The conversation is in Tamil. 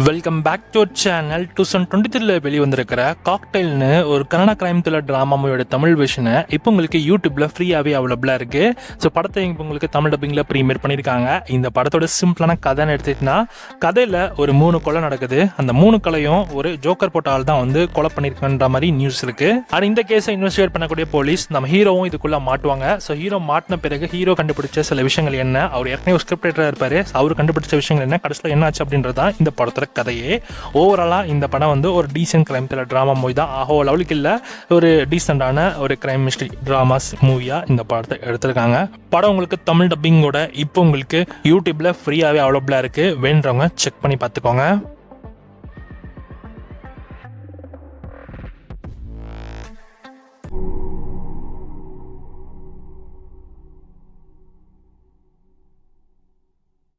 Welcome back to channel. 2023 வெளிவந்திருக்கிற காக்டெயில்னு ஒரு கன்னடா கிரைம் த்ரில்லர் ட்ராமா மூவியோட தமிழ் வெர்ஷனை இப்போ உங்களுக்கு யூடியூப்ல ஃப்ரீயாகவே அவைலபிளாக இருக்கு. ஸோ படத்தை இப்போ உங்களுக்கு தமிழ் டப்பிங்கில் ப்ரீமியர் பண்ணியிருக்காங்க. இந்த படத்தோட சிம்பிளான கதைன்னு எடுத்துக்கிட்டா, கதையில் ஒரு 3 கொலை நடக்குது. அந்த 3 கொலையும் ஒரு ஜோக்கர் போட்ட ஆள் தான் வந்து கொலை பண்ணியிருக்கன்ற மாதிரி நியூஸ் இருக்கு. ஆனால் இந்த கேஸை இன்வெஸ்டிகேட் பண்ணக்கூடிய போலீஸ் நம்ம ஹீரோவும் இதுக்குள்ள மாட்டுவாங்க. ஸோ ஹீரோ மாட்டின பிறகு ஹீரோ கண்டுபிடிச்ச சில விஷயங்கள் என்ன, அவர் ஏற்கனவே ஸ்கிரிப்ட் ரைட்டராக இருப்பாரு, அவர் கண்டுபிடிச்ச விஷயங்கள் என்ன, கடைசியில் என்ன ஆச்சு அப்படின்றதான் இந்த படத்தோட கதையே. ஓவராலா இந்த படம் வந்து ஒரு decent crime thriller drama movie தான். ஆஹோ லவ்லிக்கு இல்ல, ஒரு டீசென்டான ஒரு கிரைம் மிஸ்ட்ரி டிராமாஸ் மூவியா இந்த படத்தை எடுத்திருக்காங்க. படம் உங்களுக்கு தமிழ் டப்பிங்கோட இப்போ உங்களுக்கு யூடியூப்ல ஃப்ரீயாவே அவைலபிளா இருக்கு. வேண்டவங்க செக் பண்ணி பார்த்துக்கோங்க.